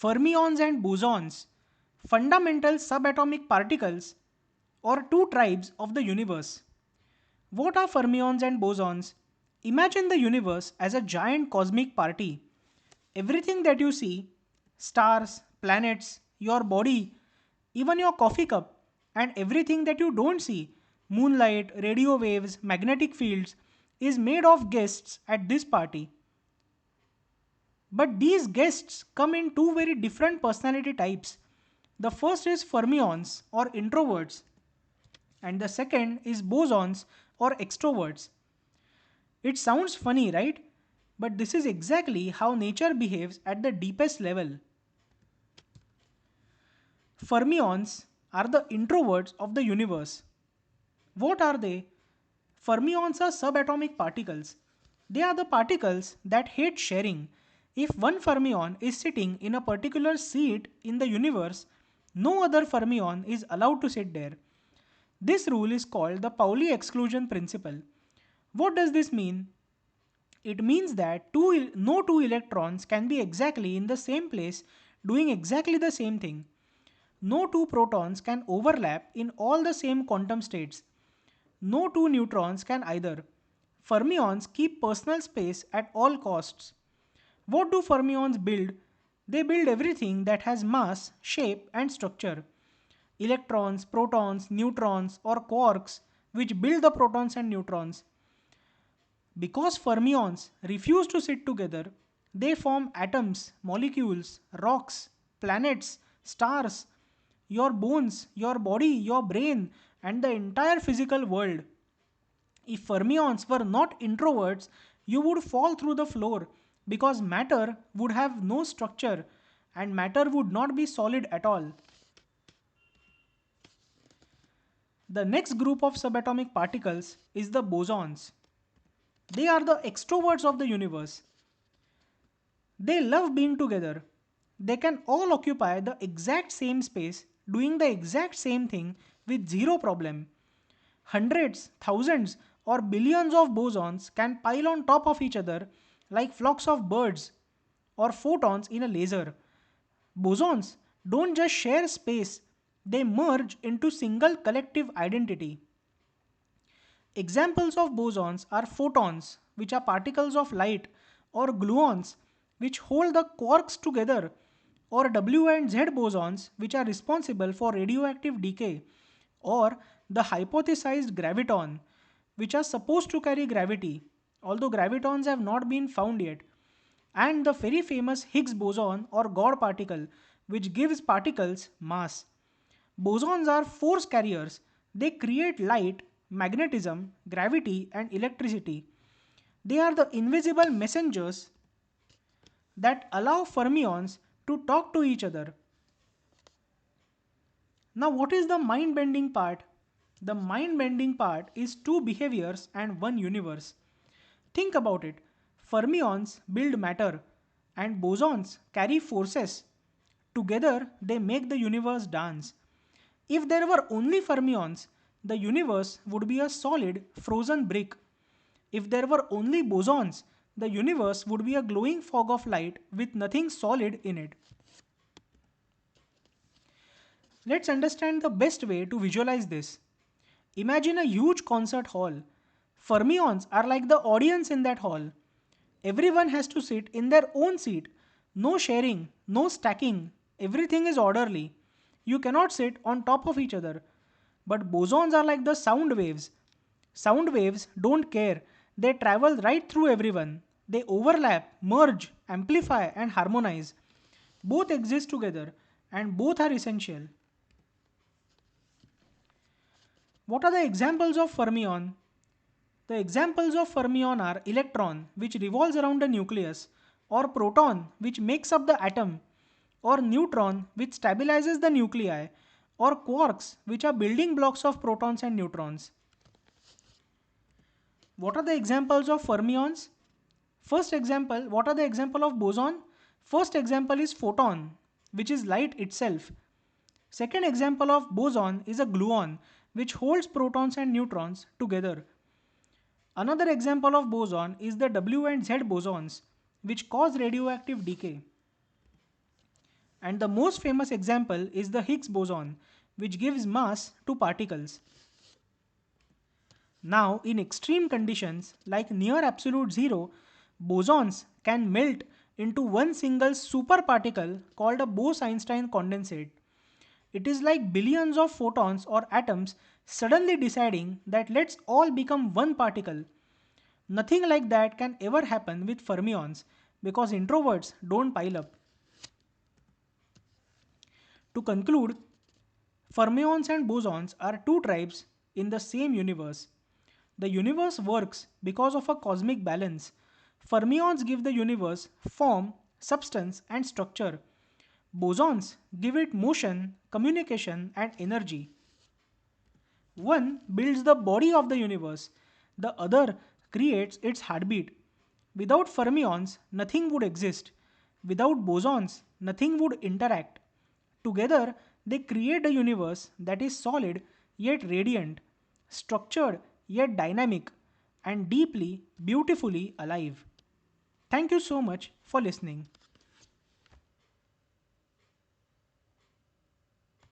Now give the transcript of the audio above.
Fermions and bosons, fundamental subatomic particles, or two tribes of the universe. What are fermions and bosons? Imagine the universe as a giant cosmic party. Everything that you see, stars, planets, your body, even your coffee cup, and everything that you don't see, moonlight, radio waves, magnetic fields, is made of guests at this party. But these guests come in two very different personality types. The first is fermions or introverts, and the second is bosons or extroverts. It sounds funny, right? But this is exactly how nature behaves at the deepest level. Fermions are the introverts of the universe. What are they? Fermions are subatomic particles. They are the particles that hate sharing. If one fermion is sitting in a particular seat in the universe, no other fermion is allowed to sit there. This rule is called the Pauli exclusion principle. What does this mean? It means that no two electrons can be exactly in the same place doing exactly the same thing. No two protons can overlap in all the same quantum states. No two neutrons can either. Fermions keep personal space at all costs. What do fermions build? They build everything that has mass, shape, and structure. Electrons, protons, neutrons, or quarks, which build the protons and neutrons. Because fermions refuse to sit together, they form atoms, molecules, rocks, planets, stars, your bones, your body, your brain, and the entire physical world. If fermions were not introverts, you would fall through the floor because matter would have no structure and matter would not be solid at all. The next group of subatomic particles is the bosons. They are the extroverts of the universe. They love being together. They can all occupy the exact same space, doing the exact same thing with zero problem. Hundreds, thousands, or billions of bosons can pile on top of each other like flocks of birds or photons in a laser. Bosons don't just share space, they merge into single collective identity. Examples of bosons are photons, which are particles of light, or gluons, which hold the quarks together, or W and Z bosons, which are responsible for radioactive decay, or the hypothesized graviton, which are supposed to carry gravity, although gravitons have not been found yet, and the very famous Higgs boson or God particle, which gives particles mass. Bosons are force carriers. They create light, magnetism, gravity, and electricity. They are the invisible messengers that allow fermions to talk to each other. Now, what is the mind bending part? The mind bending part is two behaviors and one universe. Think about it. Fermions build matter, and bosons carry forces. Together, they make the universe dance. If there were only fermions, the universe would be a solid, frozen brick. If there were only bosons, the universe would be a glowing fog of light with nothing solid in it. Let's understand the best way to visualize this. Imagine a huge concert hall. Fermions are like the audience in that hall. Everyone has to sit in their own seat. No sharing, no stacking. Everything is orderly. You cannot sit on top of each other. But bosons are like the sound waves. Sound waves don't care. They travel right through everyone. They overlap, merge, amplify, and harmonize. Both exist together and both are essential. What are the examples of fermion? The examples of fermion are electron, which revolves around the nucleus, or proton, which makes up the atom, or neutron, which stabilizes the nuclei, or quarks, which are building blocks of protons and neutrons. What are the examples of fermions? First example, what are the example of boson? First example is photon, which is light itself. Second example of boson is a gluon, which holds protons and neutrons together. Another example of boson is the W and Z bosons, which cause radioactive decay. And the most famous example is the Higgs boson, which gives mass to particles. Now, in extreme conditions like near absolute zero, bosons can melt into one single superparticle called a Bose-Einstein condensate. It is like billions of photons or atoms suddenly deciding that let's all become one particle. Nothing like that can ever happen with fermions because introverts don't pile up. To conclude, fermions and bosons are two tribes in the same universe. The universe works because of a cosmic balance. Fermions give the universe form, substance, and structure. Bosons give it motion, communication, and energy. One builds the body of the universe, the other creates its heartbeat. Without fermions, nothing would exist. Without bosons, nothing would interact. Together, they create a universe that is solid yet radiant, structured yet dynamic, and deeply, beautifully alive. Thank you so much for listening.